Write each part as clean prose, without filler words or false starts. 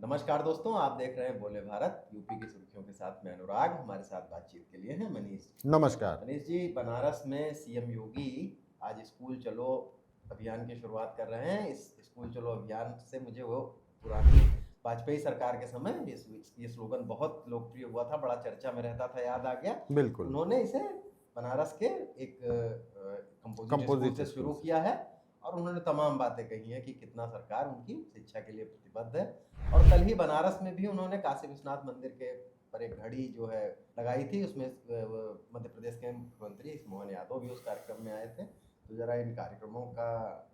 नमस्कार दोस्तों, आप देख रहे हैं बोले भारत। यूपी की सुर्खियों के साथ मैं अनुराग। हमारे साथ बातचीत के लिए हैं मनीष। नमस्कार। मनीष जी, बनारस में सीएम योगी आज स्कूल चलो अभियान की शुरुआत कर रहे हैं। इस स्कूल चलो अभियान से मुझे वो पुरानी वाजपेयी सरकार के समय ये स्लोगन बहुत लोकप्रिय हुआ था, बड़ा चर्चा में रहता था, याद आ गया। बिल्कुल। उन्होंने इसे बनारस के एक कंपोजिट स्कूल से शुरू किया है और उन्होंने तमाम बातें कही हैं कि कितना सरकार उनकी शिक्षा के लिए प्रतिबद्ध है। और कल ही बनारस में भी उन्होंने काशी विश्वनाथ मंदिर के पर एक घड़ी जो है लगाई थी, उसमें मध्य प्रदेश के मुख्यमंत्री मोहन यादव भी उस कार्यक्रम में आए थे। तो जरा इन कार्यक्रमों का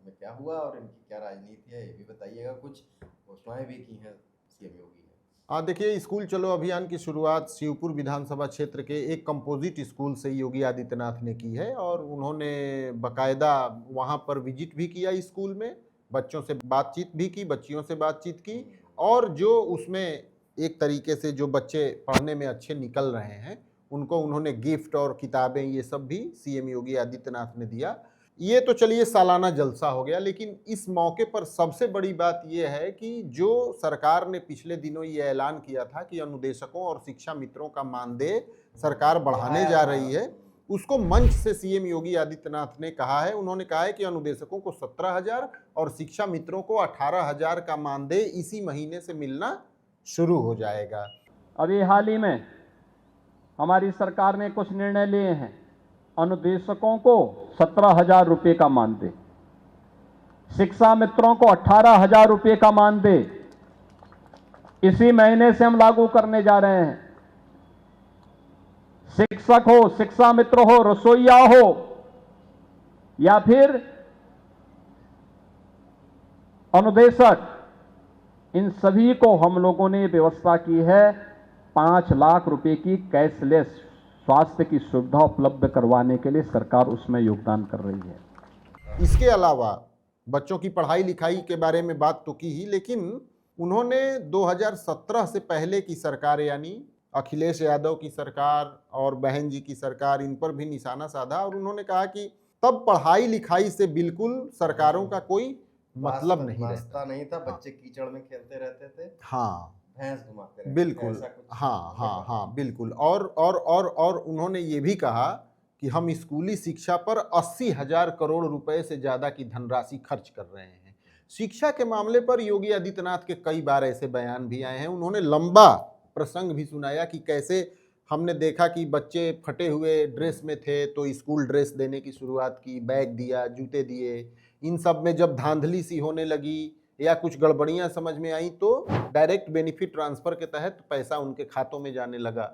में क्या हुआ और इनकी क्या राजनीति है, ये भी बताइएगा। कुछ घोषणाएं भी की हैं सीएम योगी ने। देखिए, स्कूल चलो अभियान की शुरुआत शिवपुर विधानसभा क्षेत्र के एक कंपोजिट स्कूल से योगी आदित्यनाथ ने की है और उन्होंने बकायदा वहां पर विजिट भी किया, स्कूल में बच्चों से बातचीत भी की, बच्चियों से बातचीत की। और जो उसमें एक तरीके से जो बच्चे पढ़ने में अच्छे निकल रहे हैं उनको उन्होंने गिफ्ट और किताबें ये सब भी सीएम योगी आदित्यनाथ ने दिया। ये तो चलिए सालाना जलसा हो गया, लेकिन इस मौके पर सबसे बड़ी बात यह है कि जो सरकार ने पिछले दिनों ये ऐलान किया था कि अनुदेशकों और शिक्षा मित्रों का मानदेय सरकार बढ़ाने जा रही है, उसको मंच से सीएम योगी आदित्यनाथ ने कहा है। उन्होंने कहा है कि अनुदेशकों को 17,000 और शिक्षा मित्रों को 18,000 का मानदेय इसी महीने से मिलना शुरू हो जाएगा। अभी हाल ही में हमारी सरकार ने कुछ निर्णय लिए हैं। अनुदेशकों को 17,000 रुपये का मानदेय, शिक्षा मित्रों को 18,000 रुपये का मानदेय इसी महीने से हम लागू करने जा रहे हैं। शिक्षक हो, शिक्षा मित्र हो, रसोइया हो या फिर अनुदेशक, इन सभी को हम लोगों ने व्यवस्था की है 5 लाख रुपए की कैशलेस स्वास्थ्य की सुविधा उपलब्ध करवाने के लिए सरकार उसमें योगदान कर रही है। इसके अलावा बच्चों की पढ़ाई लिखाई के बारे में बात तो की ही, लेकिन उन्होंने 2017 से पहले की सरकार यानी अखिलेश यादव की सरकार और बहन जी की सरकार, इन पर भी निशाना साधा और उन्होंने कहा कि तब पढ़ाई लिखाई से बिल्कुल सरकारों का कोई मतलब नहीं था। बच्चे कीचड़ में खेलते रहते थे, हाँ, भैंस घुमाते रहते, बिल्कुल, हाँ, बिल्कुल। और उन्होंने ये भी कहा कि हम स्कूली शिक्षा पर 80,000 करोड़ रुपए से ज्यादा की धनराशि खर्च कर रहे हैं। शिक्षा के मामले पर योगी आदित्यनाथ के कई बार ऐसे बयान भी आए हैं। उन्होंने लंबा प्रसंग भी सुनाया कि कैसे हमने देखा कि बच्चे फटे हुए ड्रेस में थे तो स्कूल ड्रेस देने की शुरुआत की, बैग दिया, जूते दिए। इन सब में जब धांधली सी होने लगी या कुछ गड़बड़ियां समझ में आई तो डायरेक्ट बेनिफिट ट्रांसफर के तहत पैसा उनके खातों में जाने लगा।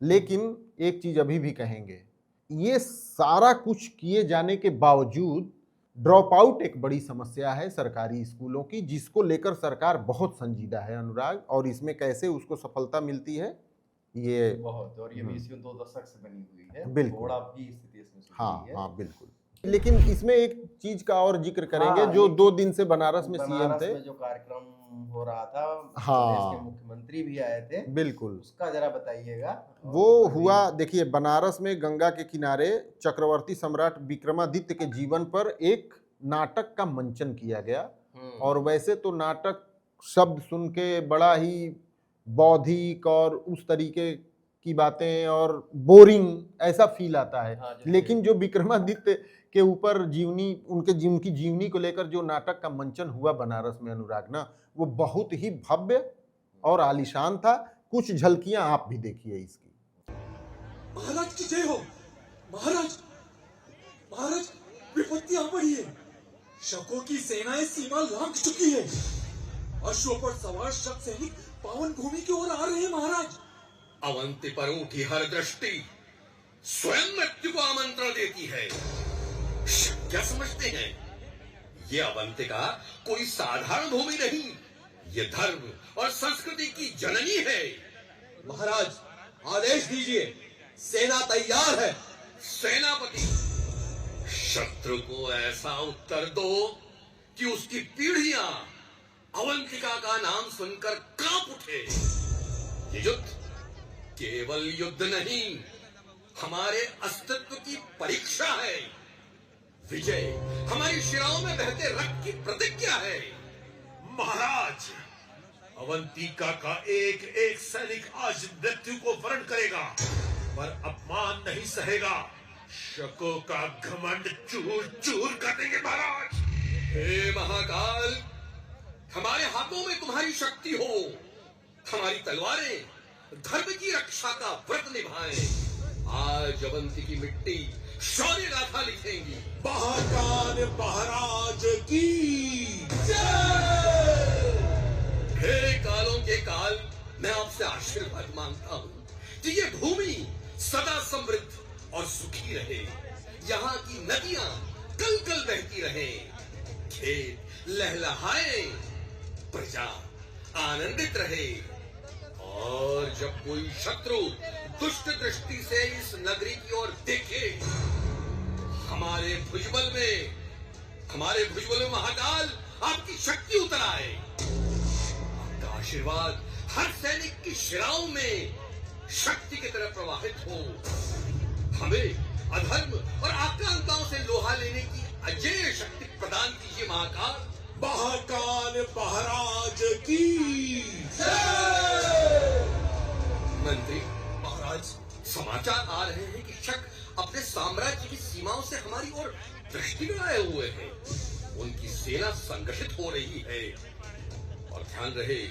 लेकिन एक चीज अभी भी कहेंगे, ये सारा कुछ किए जाने के बावजूद ड्रॉप आउट एक बड़ी समस्या है सरकारी स्कूलों की, जिसको लेकर सरकार बहुत संजीदा है अनुराग। और इसमें कैसे उसको सफलता मिलती है ये बहुत, और ये भी इसी 2 दशक से बनी हुई है। बिल्कुल, थोड़ा भी स्थिति इसमें हाँ है। हाँ बिल्कुल। लेकिन इसमें एक चीज का और जिक्र करेंगे, जो 2 दिन से बनारस में सीएम थे, जो कार्यक्रम हो रहा था, हाँ, प्रदेश के मुख्यमंत्री भी आए थे, बिल्कुल, उसका जरा बताइएगा। वो हुआ, देखिए बनारस में गंगा के किनारे चक्रवर्ती सम्राट विक्रमादित्य के जीवन पर एक नाटक का मंचन किया गया। और वैसे तो नाटक शब्द सुन के बड़ा ही बौद्धिक और उस तरीके की बातें और बोरिंग ऐसा फील आता है। हाँ, लेकिन जो विक्रमादित्य के ऊपर उनकी जीवनी को लेकर जो नाटक का मंचन हुआ बनारस में अनुराग ना, वो बहुत ही भव्य और आलीशान था। कुछ झलकियां आप भी देखिए इसकी। महाराज की जय हो। महाराज, महाराज, विपत्ति आ पड़ी है। शकों की सेनाएं सीमा लांघ चुकी है। अश्वों पर सवार शक सैनिक पावन भूमि की ओर आ रहे हैं। महाराज, अवंती पर उठी हर दृष्टि स्वयं मृत्यु को आमंत्रण देती है। क्या समझते हैं? ये अवंतिका कोई साधारण भूमि नहीं, ये धर्म और संस्कृति की जननी है। महाराज, आदेश दीजिए, सेना तैयार है। सेनापति, शत्रु को ऐसा उत्तर दो कि उसकी पीढ़ियां अवंतिका का नाम सुनकर कांप उठे। ये युद्ध केवल युद्ध नहीं, हमारे अस्तित्व की परीक्षा है। विजय हमारी शिराओं में बहते रक्त की प्रतिज्ञा है। महाराज, अवंतिका का एक एक सैनिक आज मृत्यु को वरण करेगा, पर अपमान नहीं सहेगा। शकों का घमंड चूर चूर कर देंगे महाराज। हे महाकाल, हमारे हाथों में तुम्हारी शक्ति हो, हमारी तलवारें धर्म की रक्षा का व्रत निभाएं। आज अवंती की मिट्टी शौर्य गाथा लिखेंगी। महाकाल महाराज की जय। हे कालों के काल, मैं आपसे आशीर्वाद मांगता हूँ कि ये भूमि सदा समृद्ध और सुखी रहे, यहाँ की नदियां कल कल बहती रहें, खेत लहलहाए, प्रजा आनंदित रहे, और जब कोई शत्रु दुष्ट दृष्टि से इस नगरी की ओर देखे, हमारे भुजबल में महाकाल आपकी शक्ति उतर आए। आपका आशीर्वाद हर सैनिक की शिराओं में शक्ति की तरह प्रवाहित हो। हमें अधर्म और आक्रांताओं से लोहा लेने की अजेय शक्ति प्रदान कीजिए महाकाल। महाकाल महाराज की जय। मंत्री महाराज, समाचार आ रहे हैं कि शक अपने साम्राज्य की सीमाओं से हमारी ओर दृष्टि लगाए हुए हैं। उनकी सेना संगठित हो रही है, और ध्यान रहे,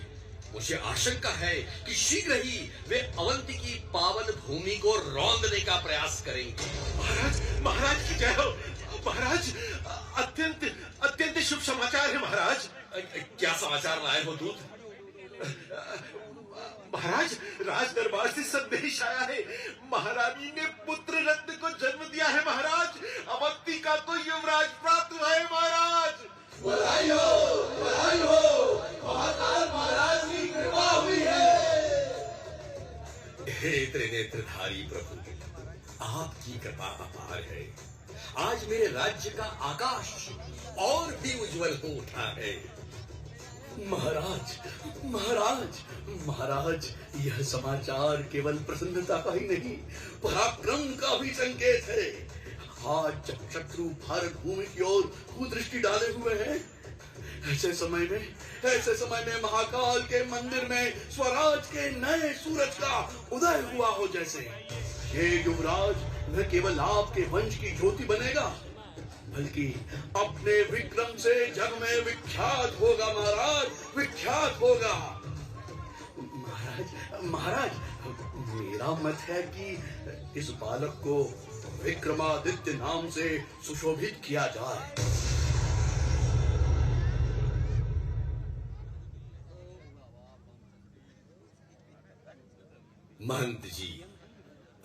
मुझे आशंका है कि शीघ्र ही वे अवंती की पावन भूमि को रौंदने का प्रयास करेंगे। महाराज की जय हो। महाराज, अत्यंत शुभ समाचार है महाराज। क्या समाचार लाए हो दूत? महाराज, राज दरबार से संदेश आया है, महारानी ने पुत्र रत्न को जन्म दिया है महाराज। अवंती का तो युवराज प्राप्त हुआ है महाराज। बधाई हो, महाकाल महाराज की कृपा हुई है। हे त्रिनेत्रधारी प्रभु, आपकी कृपा अपार है। आज मेरे राज्य का आकाश और भी उज्जवल हो उठा है। महाराज, यह समाचार केवल प्रसन्नता का ही नहीं, पराक्रम का भी संकेत है। आज जब शत्रु भारत भूमि की ओर कुदृष्टि डाले हुए हैं, ऐसे समय में महाकाल के मंदिर में स्वराज के नए सूरज का उदय हुआ हो। जैसे ये युवराज न केवल आपके वंश की ज्योति बनेगा, बल्कि अपने विक्रम से जग में विख्यात होगा महाराज, विख्यात होगा। महाराज, मेरा मत है कि इस बालक को विक्रमादित्य नाम से सुशोभित किया जाए। महंत जी,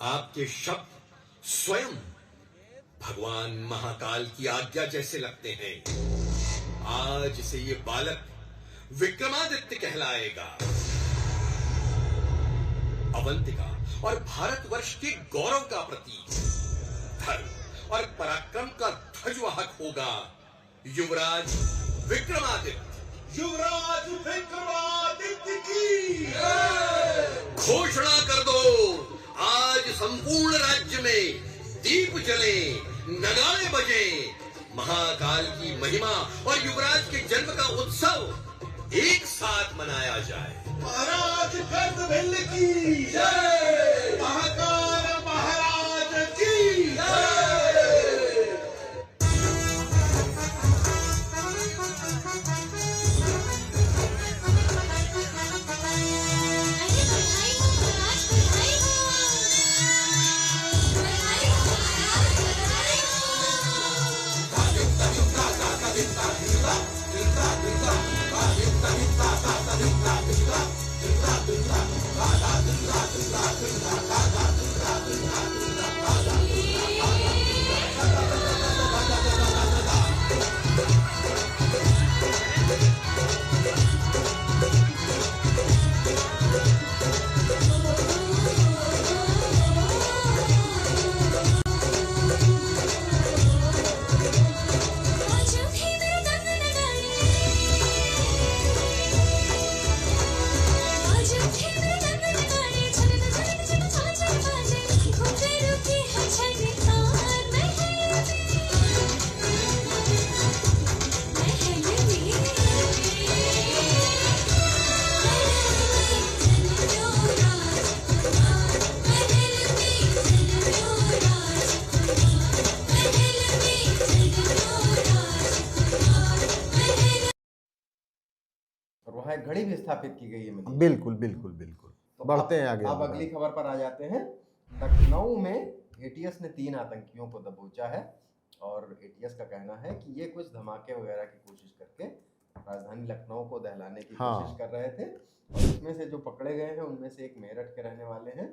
आपके शब्द स्वयं भगवान महाकाल की आज्ञा जैसे लगते हैं। आज से ये बालक विक्रमादित्य कहलाएगा। अवंतिका और भारतवर्ष के गौरव का प्रतीक, धर्म और पराक्रम का ध्वजवाहक होगा युवराज विक्रमादित्य। युवराज विक्रमादित्य की घोषणा कर दो, आज संपूर्ण राज्य में दीप जले, नगाड़े बजे, महाकाल की महिमा और युवराज के जन्म का उत्सव एक साथ मनाया जाए। महाराज गर्दभिल्ल की जय, महाकाल महाराज की जय। La एक घड़ी भी स्थापित की गई है मनीष। बिल्कुल बिल्कुल बिल्कुल। तो बढ़ते हैं आगे। अब अगली खबर पर आ जाते हैं। लखनऊ में एटीएस ने 3 आतंकियों को दबोचा है और एटीएस का कहना है कि ये कुछ धमाके वगैरह की कोशिश करके राजधानी लखनऊ को दहलाने की कोशिश कर रहे थे। और इसमें से जो पकड़े गए हैं उनमें से एक मेरठ के रहने वाले हैं,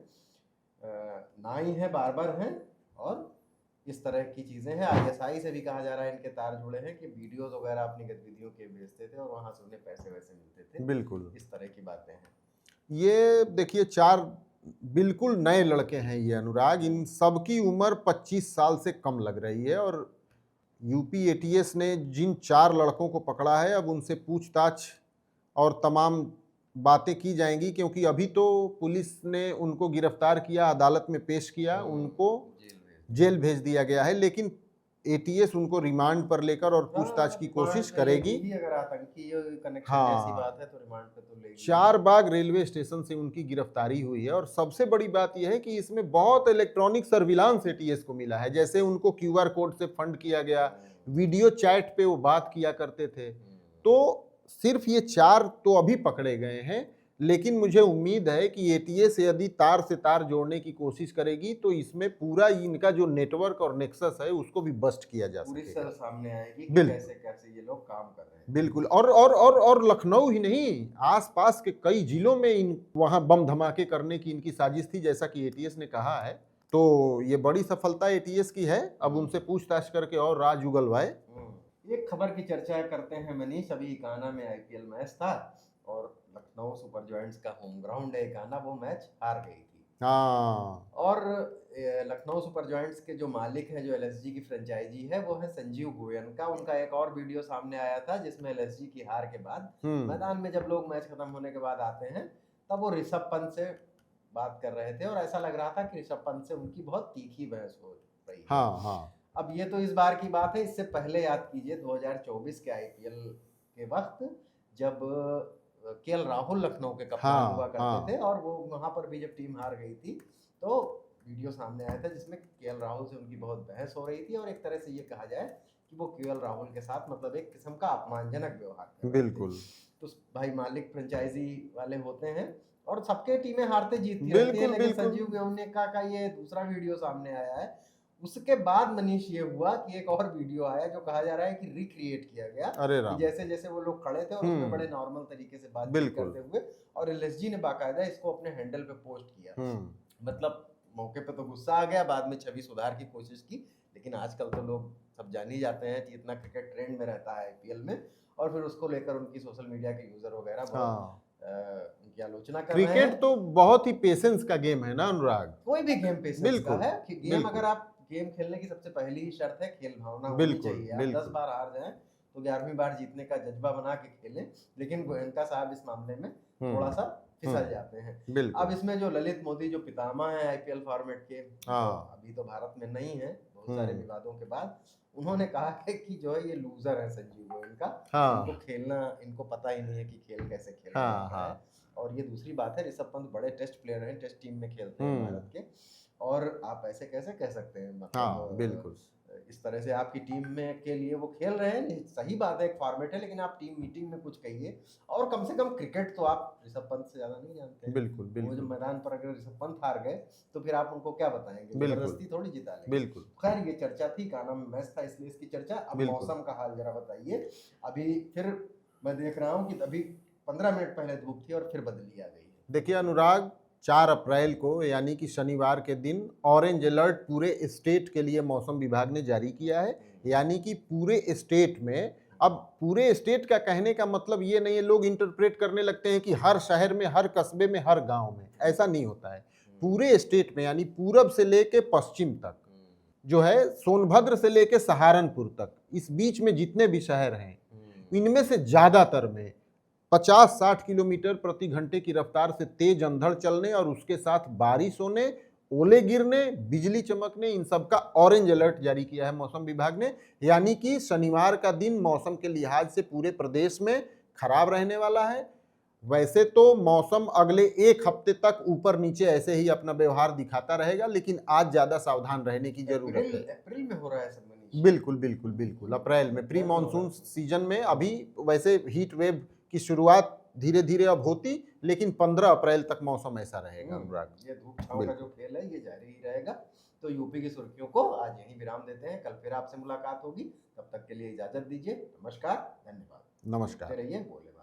नाई है, बार्बर हैं और इस तरह की चीज़ें हैं। आईएसआई से भी कहा जा रहा है इनके तार जुड़े हैं कि वीडियोस वगैरह अपनी गतिविधियों के भेजते थे और वहाँ से उन्हें पैसे वैसे मिलते थे। बिल्कुल इस तरह की बातें हैं। ये देखिए 4 बिल्कुल नए लड़के हैं ये अनुराग, इन सब की उम्र 25 साल से कम लग रही है और यूपी एटीएस ने जिन 4 लड़कों को पकड़ा है अब उनसे पूछताछ और तमाम बातें की जाएंगी, क्योंकि अभी तो पुलिस ने उनको गिरफ्तार किया, अदालत में पेश किया, उनको जेल भेज दिया गया है, लेकिन एटीएस उनको रिमांड पर लेकर और पूछताछ की कोशिश करेगी। अगर आतंकी कनेक्शन हाँ, जैसी बात है तो रिमांड पे तो लेगी। 4 बाग रेलवे स्टेशन से उनकी गिरफ्तारी हुई है और सबसे बड़ी बात यह है कि इसमें बहुत इलेक्ट्रॉनिक सर्विलांस एटीएस को मिला है। जैसे उनको क्यूआर कोड से फंड किया गया, वीडियो चैट पे वो बात किया करते थे। तो सिर्फ ये 4 तो अभी पकड़े गए हैं, लेकिन मुझे उम्मीद है कि एटीएस यदि तार से तार जोड़ने की कोशिश करेगी तो इसमें पूरा इनका जो नेटवर्क और नेक्सस है उसको भी बस्ट किया जा पूरी सकेगा। तरह सामने आएगी कि बिल्कुल। कैसे कैसे ये लोग काम कर रहे हैं। बिल्कुल। और लखनऊ ही नहीं, आसपास के कई जिलों में इन वहां बम धमाके करने की इनकी साजिश थी, जैसा कि एटीएस ने कहा है। तो ये बड़ी सफलता एटीएस की है। अब उनसे पूछताछ करके और राज उगलवाए। एक खबर की चर्चा करते हैं मनीष। अभी इकाना में आईपीएल मैच था और लखनऊ सुपर जॉयंट्स का होम ग्राउंड है इकाना, वो मैच हार गई थी। हाँ। और लखनऊ सुपर जॉयंट्स के जो मालिक हैं, जो एलएसजी की फ्रेंचाइजी है, वो है संजीव गोयनका। उनका एक और वीडियो सामने आया था जिसमें एलएसजी की हार के बाद मैदान में जब लोग मैच खत्म होने के बाद आते हैं तब वो ऋषभ पंत से बात कर रहे थे और ऐसा लग रहा था कि ऋषभ पंत से उनकी बहुत तीखी बहस हो रही है। हाँ हाँ। अब ये तो इस बार की बात है, इससे पहले याद कीजिए 2024 के आईपीएल के वक्त जब केएल राहुल लखनऊ के कप्तान हुआ करते थे और वो वहां पर भी जब टीम हार गई थी तो वीडियो सामने आया था जिसमें केएल राहुल से उनकी बहुत बहस हो रही थी और एक तरह से ये कहा जाए कि वो केएल राहुल के साथ मतलब एक किस्म का अपमानजनक व्यवहार कर रहे थे। बिल्कुल। तो भाई मालिक फ्रेंचाइजी वाले होते हैं और सबके टीमें हारते जीतती रहती है, लेकिन संजीव गोयनका का ये दूसरा वीडियो सामने आया है। उसके बाद मनीष ये हुआ कि एक और वीडियो आया जो कहा जा रहा है कि रिक्रिएट किया गया। अरे कि जैसे जैसे वो लोग खड़े थे और उसमें बड़े नॉर्मल तरीके से बातचीत करते हुए, और एलएसजी ने बाकायदा इसको अपने हैंडल पे पोस्ट किया। मतलब मौके पे तो गुस्सा आ गया, बाद में छवि सुधार की कोशिश की, लेकिन आजकल तो लोग सब जान ही जाते हैं कि इतना क्रिकेट ट्रेंड में रहता है आईपीएल में, और फिर उसको लेकर उनकी सोशल मीडिया के यूजर वगैरह उनकी आलोचना कर रहे हैं। क्रिकेट तो बहुत ही पेशेंस का गेम है ना अनुराग। कोई भी गेम पेशेंस का है कि गेम अगर आप गेम खेलने की सबसे पहली ही शर्त है खेल भावना होनी चाहिए। आप 10 बार हार जाएं तो 11वीं बार जीतने का जज्बा बना के खेलें, लेकिन गोयनका साहब इस मामले में थोड़ा सा फिसल जाते हैं। अब इसमें जो ललित मोदी जो पितामह हैं आईपीएल फॉर्मेट के, अभी तो भारत में नहीं है बहुत सारे विवादों के बाद, उन्होंने कहा है कि जो है ये लूजर है संजीव गोयनका, इनको खेलना इनको पता ही नहीं है कि खेल कैसे खेलना है। और ये दूसरी बात है, ऋषभ पंत बड़े टेस्ट प्लेयर हैं, टेस्ट टीम में खेलते हैं भारत के, और आप ऐसे कैसे कह सकते हैं मतलब बिल्कुल इस तरह से आपकी टीम में के लिए वो खेल रहे हैं। सही बात है, एक फॉर्मेट है, लेकिन आप टीम मीटिंग में कुछ कहिए, और कम से कम क्रिकेट तो आप ऋषभ पंत से ज्यादा नहीं जानते हैं। बिल्कुल बिल्कुल। वो जब मैदान पर अगर ऋषभ पंत हार गए तो फिर आप उनको क्या बताएंगे, जबरदस्ती थोड़ी जिता लेंगे। बिल्कुल। खैर ये चर्चा थी, काना में मैच था इसलिए इसकी चर्चा। अब मौसम का हाल जरा बताइए। अभी फिर मैं देख रहा हूँ कि अभी 15 मिनट पहले धूप थी और फिर बदली आ गई है। देखिए अनुराग, 4 अप्रैल को यानी कि शनिवार के दिन ऑरेंज अलर्ट पूरे स्टेट के लिए मौसम विभाग ने जारी किया है। यानी कि पूरे स्टेट में, अब पूरे स्टेट का कहने का मतलब ये नहीं है, लोग इंटरप्रेट करने लगते हैं कि हर शहर में, हर कस्बे में, हर गांव में, ऐसा नहीं होता है। पूरे स्टेट में यानी पूरब से लेके पश्चिम तक जो है, सोनभद्र से लेके सहारनपुर तक, इस बीच में जितने भी शहर हैं इनमें से ज्यादातर में 50-60 किलोमीटर प्रति घंटे की रफ्तार से तेज अंधड़ चलने और उसके साथ बारिश होने, ओले गिरने, बिजली चमकने, इन सब का ऑरेंज अलर्ट जारी किया है मौसम विभाग ने। यानी कि शनिवार का दिन मौसम के लिहाज से पूरे प्रदेश में खराब रहने वाला है। वैसे तो मौसम अगले 1 हफ्ते तक ऊपर नीचे ऐसे ही अपना व्यवहार दिखाता रहेगा, लेकिन आज ज्यादा सावधान रहने की जरूरत है। अप्रैल में हो रहा है सब मनीष। बिल्कुल बिल्कुल बिल्कुल, अप्रैल में प्री मानसून सीजन में। अभी वैसे हीट वेव की शुरुआत धीरे धीरे अब होती, लेकिन 15 अप्रैल तक मौसम ऐसा रहेगा अनुराग। ये धूप छांव का जो खेल है ये जारी ही रहेगा। तो यूपी की सुर्खियों को आज यहीं विराम देते हैं, कल फिर आपसे मुलाकात होगी, तब तक के लिए इजाजत दीजिए। नमस्कार, धन्यवाद। नमस्कार। रहिए बोले।